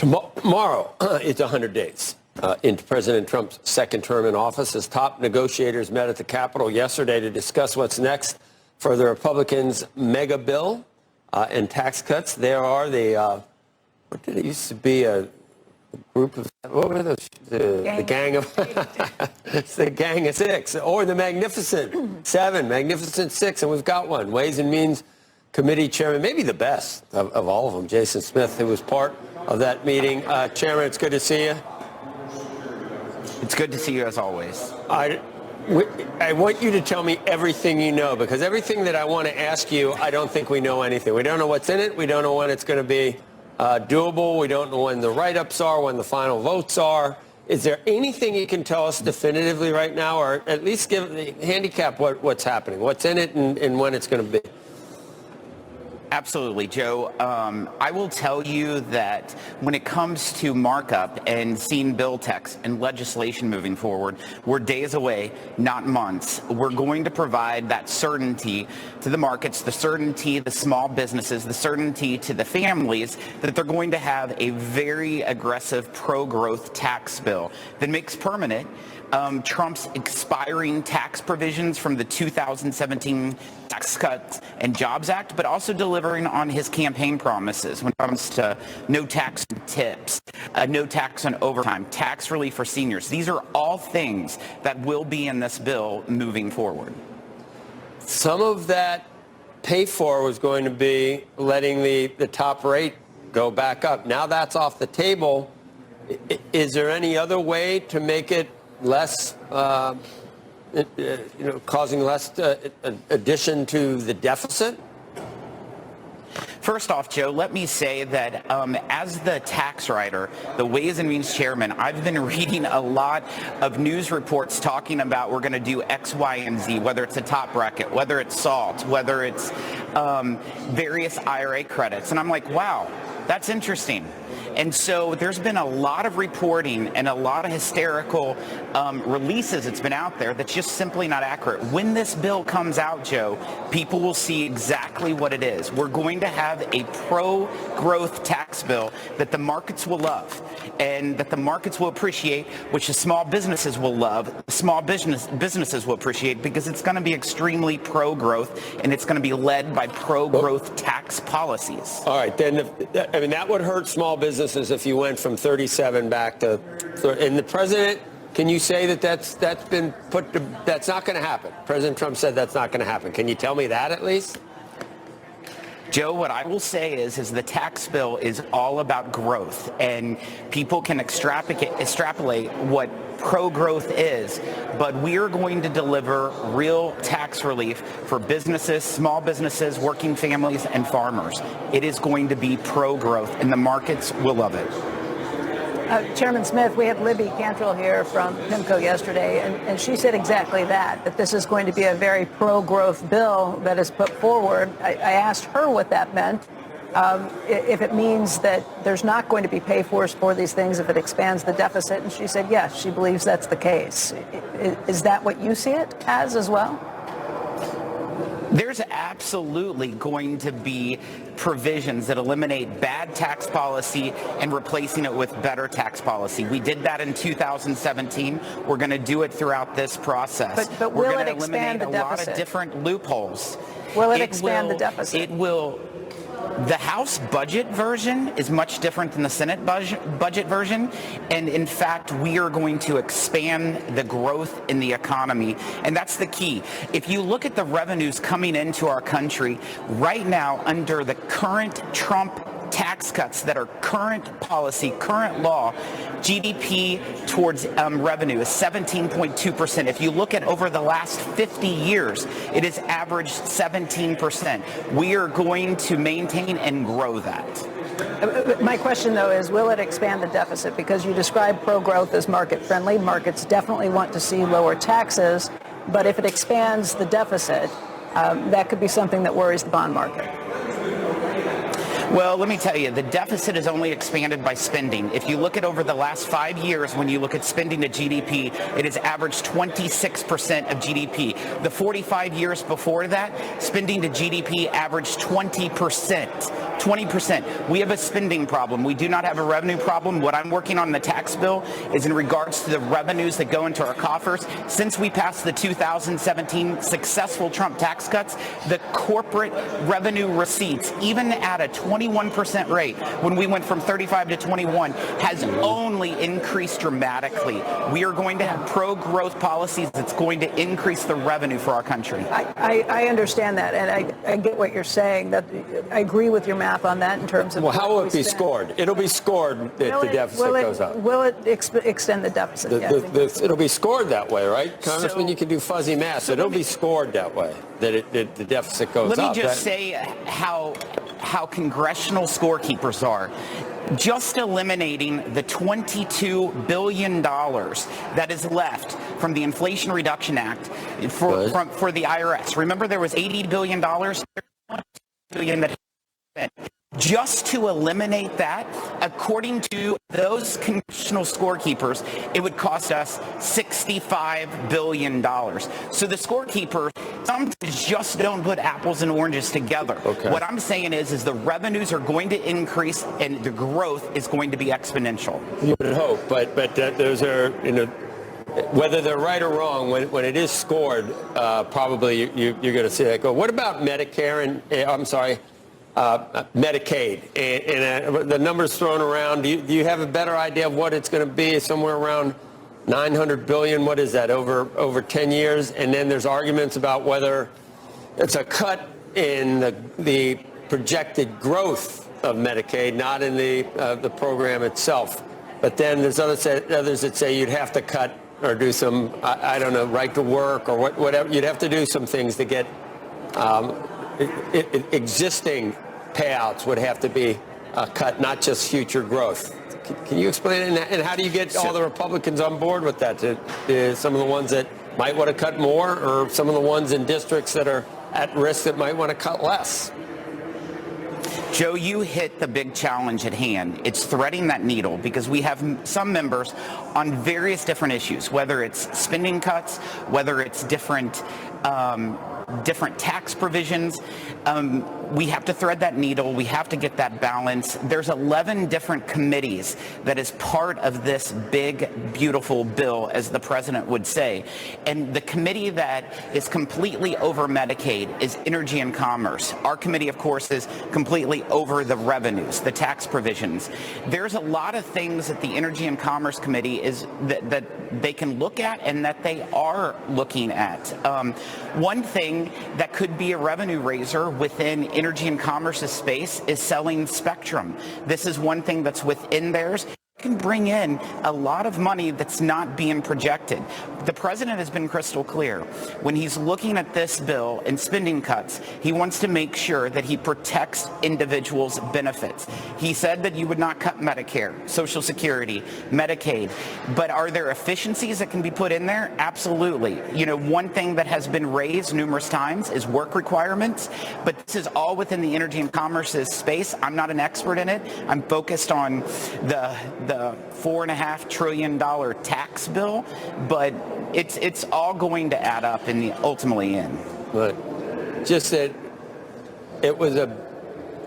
Tomorrow, it's 100 days into President Trump's second term in office. As top negotiators met at the Capitol yesterday to discuss what's next for the Republicans' mega bill and tax cuts. There are what did it used to be, a group of, what were those? The gang of, it's the Gang of Six, or the Magnificent Seven, Magnificent Six, and we've got one. Ways and Means Committee Chairman, maybe the best of all of them, Jason Smith, who was part of that meeting. Chairman, it's good to see you. It's good to see you as always. I want you to tell me everything you know, because everything that I want to ask you, I don't think we know anything. We don't know what's in it. We don't know when it's going to be doable. We don't know when the write-ups are, when the final votes are. Is there anything you can tell us definitively right now, or at least give the handicap what's happening, what's in it, and when it's going to be? Absolutely, Joe. I will tell you that when it comes to markup and seeing bill text and legislation moving forward, we're days away, not months. We're going to provide that certainty to the markets, the certainty, the small businesses, the certainty to the families that they're going to have a very aggressive pro-growth tax bill that makes permanent Trump's expiring tax provisions from the 2017 Tax Cuts and Jobs Act, but also delivering on his campaign promises when it comes to no tax on tips, no tax on overtime, tax relief for seniors. These are all things that will be in this bill moving forward. Some of that pay for was going to be letting the top rate go back up. Now that's off the table. Is there any other way to make it less, causing less addition to the deficit? First off, Joe, let me say that as the tax writer, the Ways and Means Chairman, I've been reading a lot of news reports talking about we're going to do X, Y, and Z, whether it's a top bracket, whether it's SALT, whether it's various IRA credits. And I'm like, wow, that's interesting. And so there's been a lot of reporting and a lot of hysterical releases that's been out there that's just simply not accurate. When this bill comes out, Joe, people will see exactly what it is. We're going to have a pro-growth tax bill that the markets will love and that the markets will appreciate, which the small businesses will love, small businesses will appreciate, because it's going to be extremely pro-growth and it's going to be led by pro-growth tax policies. All right, then, that would hurt small businesses if you went from 37 back to, and the president, can you say that's been put to, that's not going to happen? President Trump said that's not going to happen. Can you tell me that at least? Joe, what I will say is the tax bill is all about growth, and people can extrapolate what pro-growth is, but we are going to deliver real tax relief for businesses, small businesses, working families, and farmers. It is going to be pro-growth, and the markets will love it. Chairman Smith, we had Libby Cantrell here from PIMCO yesterday, and she said exactly that this is going to be a very pro-growth bill that is put forward. I asked her what that meant, if it means that there's not going to be pay-fors for these things if it expands the deficit, and she said yes, she believes that's the case. Is that what you see it as well? There's absolutely going to be provisions that eliminate bad tax policy and replacing it with better tax policy. We did that in 2017. We're going to do it throughout this process. But will it expand the deficit? We're going to eliminate a lot of different loopholes. Will it expand the deficit? It will. The House budget version is much different than the Senate budget version, and in fact, we are going to expand the growth in the economy, and that's the key. If you look at the revenues coming into our country right now under the current Trump tax cuts that are current policy, current law, GDP towards revenue is 17.2%. If you look at over the last 50 years, it has averaged 17%. We are going to maintain and grow that. My question, though, is will it expand the deficit? Because you describe pro-growth as market-friendly. Markets definitely want to see lower taxes. But if it expands the deficit, that could be something that worries the bond market. Well, let me tell you, the deficit is only expanded by spending. If you look at over the last 5 years, when you look at spending to GDP, it has averaged 26% of GDP. The 45 years before that, spending to GDP averaged 20%. 20%. We have a spending problem. We do not have a revenue problem. What I'm working on in the tax bill is in regards to the revenues that go into our coffers. Since we passed the 2017 successful Trump tax cuts, the corporate revenue receipts, even at a 21% rate, when we went from 35 to 21, has only increased dramatically. We are going to have pro-growth policies that's going to increase the revenue for our country. I understand that, and I get what you're saying. That I agree with your math on that in terms of. Well, how will it be scored? It'll be scored if the deficit goes up. Will it extend the deficit? It'll be scored that way, right? Congressman, you can do fuzzy math. So it'll be scored that way, that the deficit goes up. Let me just say how congressional scorekeepers are. Just eliminating the $22 billion that is left from the Inflation Reduction Act for the IRS. Remember, there was $80 billion, $22 billion that spent. Just to eliminate that, according to those congressional scorekeepers, it would cost us $65 billion. So the scorekeepers sometimes just don't put apples and oranges together. Okay. What I'm saying is the revenues are going to increase and the growth is going to be exponential. You would hope, but those are, whether they're right or wrong, when it is scored, probably you're going to see that go. What about Medicare and, Medicaid and the numbers thrown around? Do you have a better idea of what it's going to be? Somewhere around $900 billion. What is that, over 10 years? And then there's arguments about whether it's a cut in the projected growth of Medicaid, not in the program itself. But then there's others that say you'd have to cut or do some, I don't know, right to work or whatever. You'd have to do some things to get existing payouts would have to be cut, not just future growth. Can you explain it? And how do you get all the Republicans on board with that? Some of the ones that might want to cut more, or some of the ones in districts that are at risk that might want to cut less? Joe, you hit the big challenge at hand. It's threading that needle because we have some members on various different issues, whether it's spending cuts, whether it's different tax provisions. We have to thread that needle. We have to get that balance. There's 11 different committees that is part of this big, beautiful bill, as the president would say. And the committee that is completely over Medicaid is Energy and Commerce. Our committee, of course, is completely over the revenues, the tax provisions. There's a lot of things that the Energy and Commerce Committee is that they can look at and that they are looking at. One thing that could be a revenue raiser within Energy and Commerce's space is selling spectrum. This is one thing that's within theirs. Can bring in a lot of money that's not being projected. The president has been crystal clear. When he's looking at this bill and spending cuts, he wants to make sure that he protects individuals' benefits. He said that you would not cut Medicare, Social Security, Medicaid, but are there efficiencies that can be put in there? Absolutely. One thing that has been raised numerous times is work requirements, but this is all within the Energy and Commerce's space. I'm not an expert in it. I'm focused on the $4.5 trillion tax bill, but it's all going to add up in the ultimately end. But just that it was a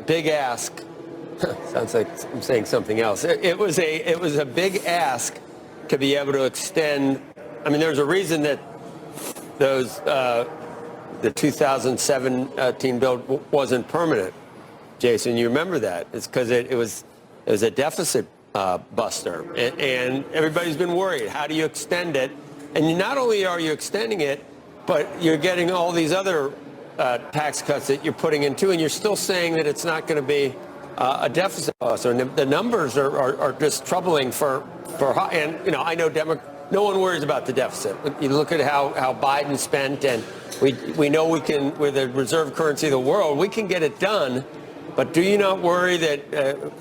big ask. Sounds like I'm saying something else. It was a big ask to be able to extend. I mean, there's a reason that those the 2017 bill wasn't permanent. Jason, you remember that? It's because it was a deficit buster, and everybody's been worried. How do you extend it? And not only are you extending it, but you're getting all these other tax cuts that you're putting into, and you're still saying that it's not going to be a deficit buster. And the numbers are just troubling for and I know no one worries about the deficit. You look at how Biden spent, and we know we can, with the reserve currency of the world, we can get it done. But do you not worry that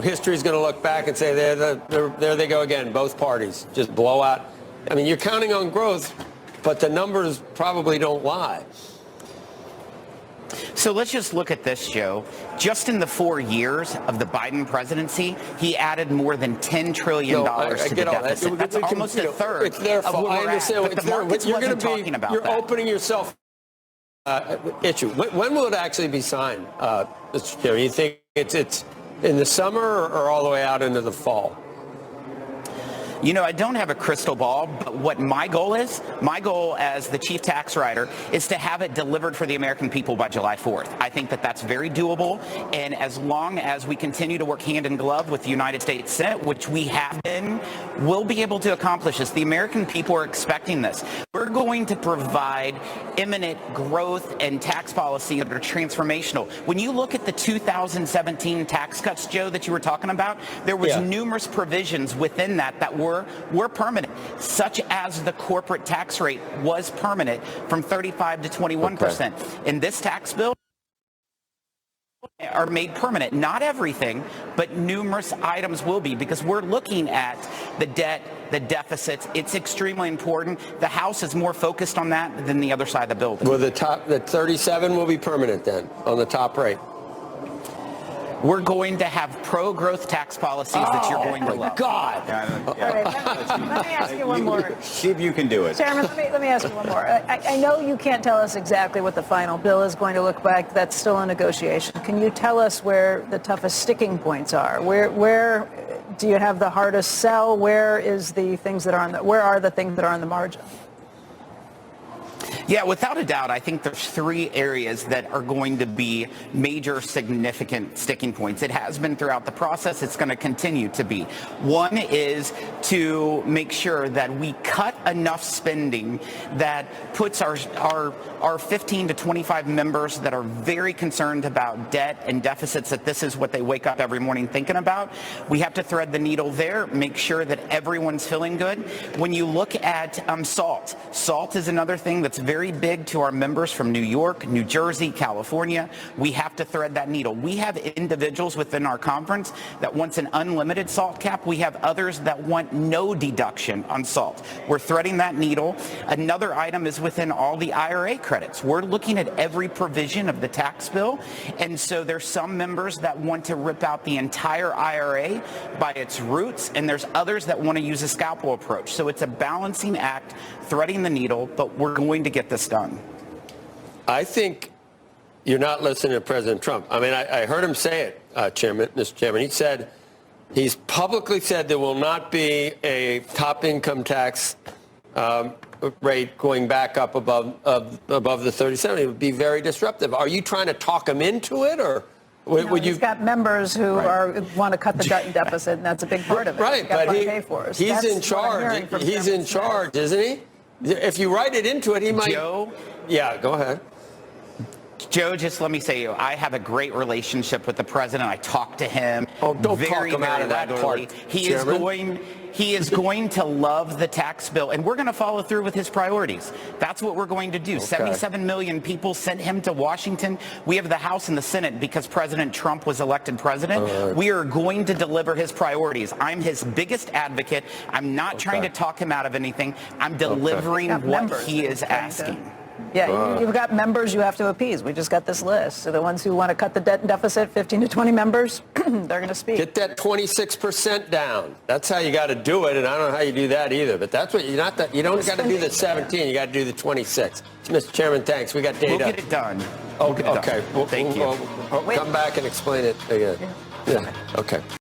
history is going to look back and say, there they go again, both parties, just blow out? I mean, you're counting on growth, but the numbers probably don't lie. So let's just look at this, Joe. Just in the 4 years of the Biden presidency, he added more than $10 trillion to the deficit. That's almost a third it's their fault. of where I we're understand. at. But the markets wasn't talking about you're that. opening yourself issue. When will it actually be signed, Mr. Chairman? You think it's in the summer or all the way out into the fall? You know, I don't have a crystal ball, but what my goal as the chief tax writer is to have it delivered for the American people by July 4th. I think that that's very doable. And as long as we continue to work hand in glove with the United States Senate, which we have been, we'll be able to accomplish this. The American people are expecting this. We're going to provide imminent growth and tax policy that are transformational. When you look at the 2017 tax cuts, Joe, that you were talking about, there was numerous provisions within that were permanent, such as the corporate tax rate was permanent from 35 to 21%. In this tax bill, are made permanent. Not everything, but numerous items will be, because we're looking at the debt, the deficits. It's extremely important. The House is more focused on that than the other side of the building. Well, the 37 will be permanent then on the top rate. We're going to have pro-growth tax policies that you're going to love. God. All right, let me ask you one more. See if you can do it. Chairman, let me ask you one more. I know you can't tell us exactly what the final bill is going to look like. That's still a negotiation. Can you tell us where the toughest sticking points are? Where do you have the hardest sell? Where are the things that are on the margin? Yeah, without a doubt, I think there's three areas that are going to be major significant sticking points. It has been throughout the process. It's going to continue to be. One is to make sure that we cut enough spending that puts our 15 to 25 members that are very concerned about debt and deficits, that this is what they wake up every morning thinking about. We have to thread the needle there, make sure that everyone's feeling good. When you look at SALT is another thing that's very big to our members from New York, New Jersey, California. We have to thread that needle. We have individuals within our conference that wants an unlimited SALT cap. We have others that want no deduction on SALT. We're threading that needle. Another item is within all the IRA credits. We're looking at every provision of the tax bill, and so there's some members that want to rip out the entire IRA by its roots, and there's others that want to use a scalpel approach. So it's a balancing act, threading the needle, but we're going to get this done. I think you're not listening to President Trump. I mean, I heard him say it, Mr. Chairman. He's publicly said there will not be a top income tax rate going back up above the 37. It would be very disruptive. Are you trying to talk him into it, or would you? He's got members who want to cut the debt and deficit, and that's a big part of it. Right, but he's in charge. He's in charge, isn't he? If you write it into it, he might. Joe? Yeah, go ahead. Joe, just let me say, I have a great relationship with the president. I talk to him. Oh, don't very, talk him out of that regularly. part, He is going to love the tax bill, and we're going to follow through with his priorities. That's what we're going to do. Okay. 77 million people sent him to Washington. We have the House and the Senate because President Trump was elected president. We are going to deliver his priorities. I'm his biggest advocate. I'm not trying to talk him out of anything. I'm delivering what he is asking. Yeah, you've got members you have to appease. We just got this list. So the ones who want to cut the debt and deficit, 15 to 20 members, they're going to speak. Get that 26% down. That's how you got to do it, and I don't know how you do that either. But that's what you don't got to do the 17. You got to do the 26. Mr. Chairman, thanks. We got data. We'll get it done. Okay. Thank you. We'll come back and explain it again. Yeah. Okay.